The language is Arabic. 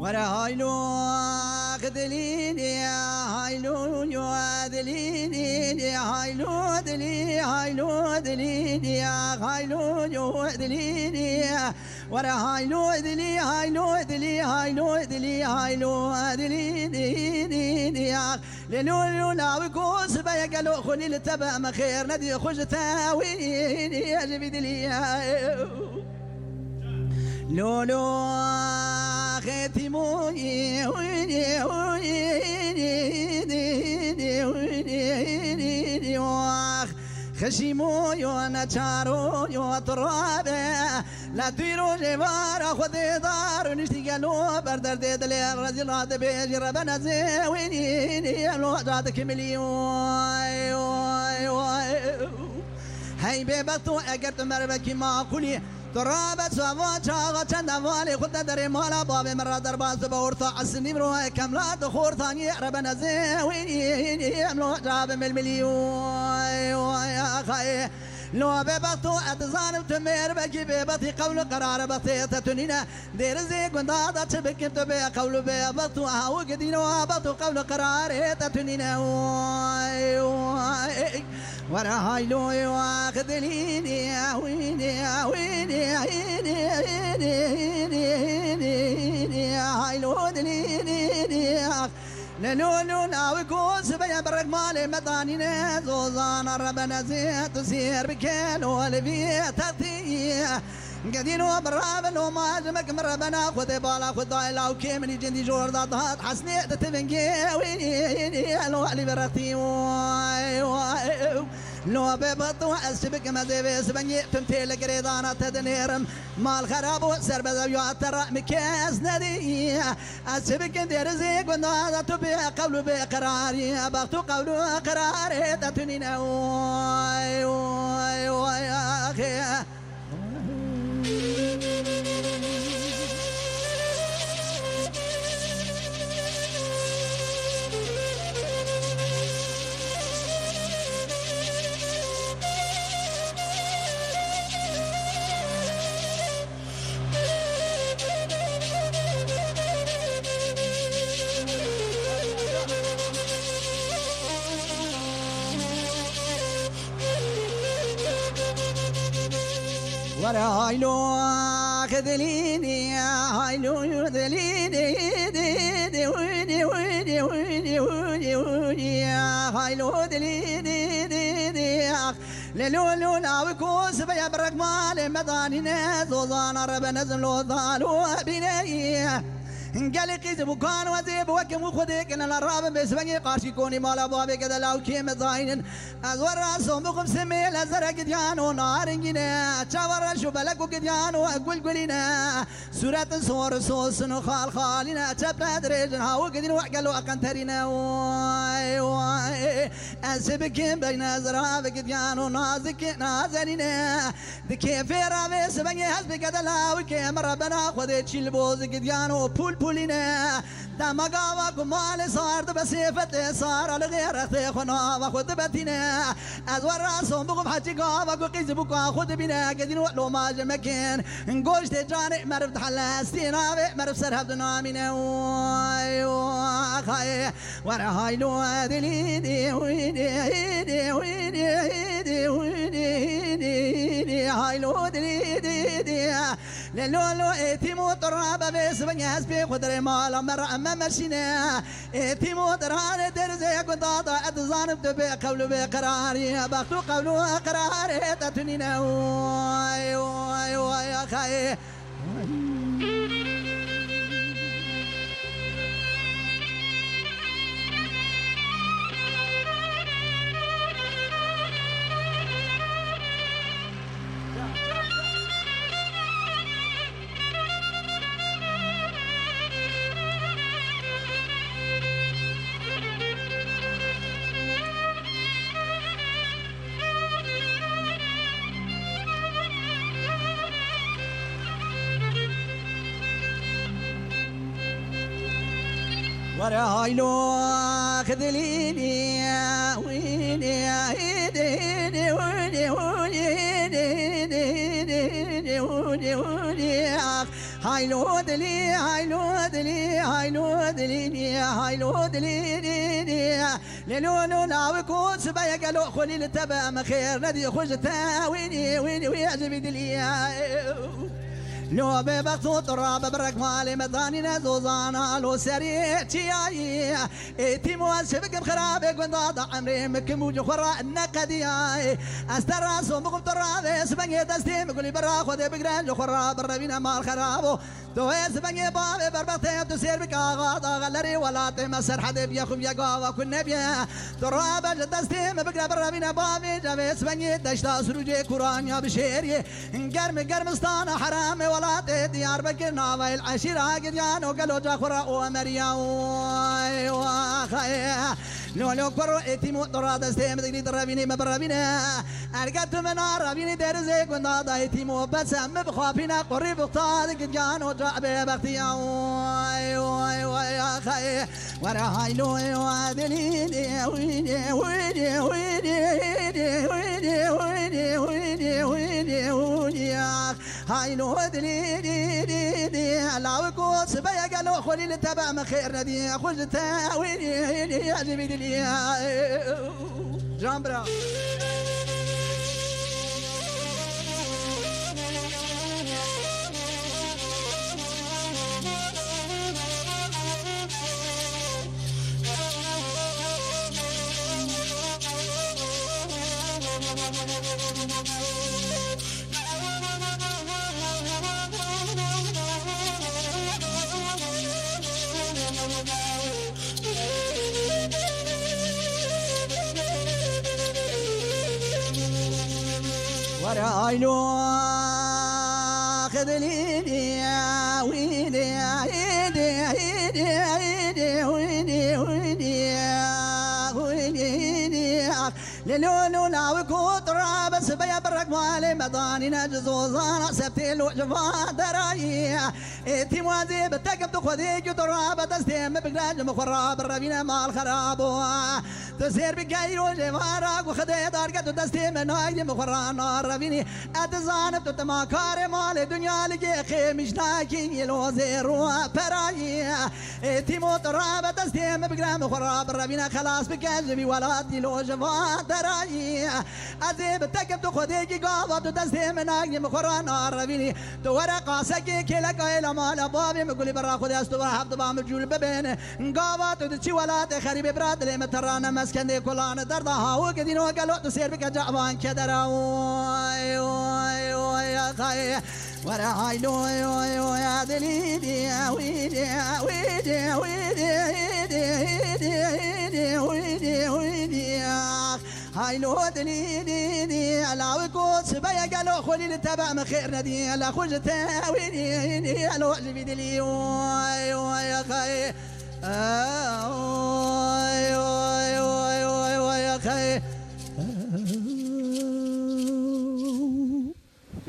ورا هايلو خذليني هايلو يوادليني هايلو دلي هايلو دليني هايلو يوادليني ورا هايلو دلي هايلو دلي هايلو دلي هايلو دليني للولو ناويكوس بيا قالوا خلي التبع ما خير ندي خجتاويني يا جبيد لي لولو ختموني ويني خشيمو يوانا تشارو يو ترابه لا تيرو جبارا خذي دار نشتي قالوا بردر ديد لي الرجل هذا بيجي ربنا زي ويني الوحدات كمليون هاي بيبطو اقرت مربكي ما قولي ترابة سوا شاغا چند والي خود در مالا باب مرا در باز بورتا عسنیم روح کملات خور ثاني ربنا زويني املو جاب المليون يا خاي لو ببطو اتظانم تمير بكي ببطي قول قرار بطيطة تنينا دير زي قندادة تبكي تبي قول ببطو هاو قدين وبطو قول قرار تنينا ورا هايلو واخذليني ويني هايلو دليني لولو ناوي كوس بيا برق مالي مداني زوزان ربنا زيت سير بكيلو لبي تغطي قدين وبرابن وما جمك من ربنا خذ بالا خذ ضايلا وكي من جندي جور ضاد حسني تتفنجي ويني لو علي برقتي لو ببطو أسبك ما زي بسبني تمتي لقريضانا تدنيرم مال خراب وسر بذبيو أترى مكاس ندي أسبك دير زي قنادا تبي قولو بقراري بغتو قولو قراري تتنين يا أخي ورا هايلو خذليني هايلو ذليني ويني هايلو ذليني للولو ناوي كوس بيا برق مال مداني نزوزان ربنا زملو ضالو بني قال قيز بكان وزيب وكم وخدك ان الراب بسبني قارشي كوني مال بابي كذا لو كيم زاين ازور راسهم بكم سمي لزرق ديانو نارنجنا تشاور شو بلكو ديانو اقول قولنا سورة صور صوص خال خالنا تبنا دريجن هاو قدين وقالوا اقنترنا اسبك بين زراب ديانو نازك نازننا كيف رابي سبني حسب كذا لو كيم ربنا خدك البوز ديانو بول بولينا دمقاوا كمال صارت بسيفة صار على غير خنا وخد بتنا أزور راسهم بقوم حجقا وقيز بقى خد بنا قدين وقلو ما جمكين نقولش تجاني مرف حلاستينا مرف سرهب دنامنا خاي ورا هايلو دليني ويني هايلو دليني لولو اتيمو ترابا بس بنياس بي قدر مالا مرا اما مرشينا اتيمو تران درزي قدادا اتظانب تبي قولو بقراري باختو قولو قراري تتنينا يا خاي ورا هايلو خذليني ويني هاي لود لي هاي لود لي هاي لود لي هاي لود لي لولو ناوكو سبايا قالوا خليل تبع مخير ندي خجتا ويني ويني ويعجبي دليا لو ببقتو تراب برك مالي مداني نزوزانا لو سريع تياي ايتي مواسفك بخرابي قندادا عمري مكمو جخورا النقدياي استراسو مقم ترابي سبنجي دستي مقولي برا خودي بقران جخورا بربينا مال خرابو دوي سبنجي بابي بربقتي تسير بك آغادا غلري ولاتي مسر حدي بيخو بيقاوا كل نبيا ترابا جدستي مبقرا بربينا بابي جابي سبنجي دشتا سروجي كورانيا بشيري قرم ستانا حرامي ولاتي ديار بكر ناوي العشيرة قديان وقالوا جاخورا ومريا وخايا لو كبروا اتيمو تراد استيم دغري درابيني مبرابينا ارقت من رابيني درزي كنا دا اتيمو بس ام بخافينا قريب اختار قديان وجاء بختيا يا خايا ورا هاي لو وادليني ويني ويني ويني ويني ويني ويني ويني ويني هاي لو دليني لا وكو سبايا قالوا خليل تبع مخير ندي خجتا ويني عجبي دلي جامبرا ورايلو خذليني ويني ويني ويني ويني ويني للولو ناوكو تراب سبيا برك مالي مداني نجزو زانا سبتي لو جفا دراي اتي موازي بتكب تخذيك تراب تستيم بقراج مخراب الربينا مال خرابو تسير بقايرو جفاراك وخذي دارك تستيم نايد مخرانا الربيني اتزانب تتما كاري مالي دنيا لقي خيمش ناكي يلو زيرو براي اتي مو تراب تستيم بقراج مخراب الربينا خلاص بقاجبي ولادي لو جفا دراي ازيب تكب تخذيكي قاضب تدستي مناك مخرانا الربيني تورا قاسكي كلك الى مال بابي مقولي برا خذي استوى حفظ بام الجول ببين قاضب تدشي ولاد خريب براد لي مترانا مسكن دي كلان دردها وقدين وقالوا تسير بك جعبان كدرا يا خاي ورا هاي لو يا دليدي ويدي ويدي ويدي ويدي ويدي هاي لو دليدي على وكوت سبايا قالوا خليل تبع مخير ندي على خجتا ويني على وجبي دلي يا خاي يا خاي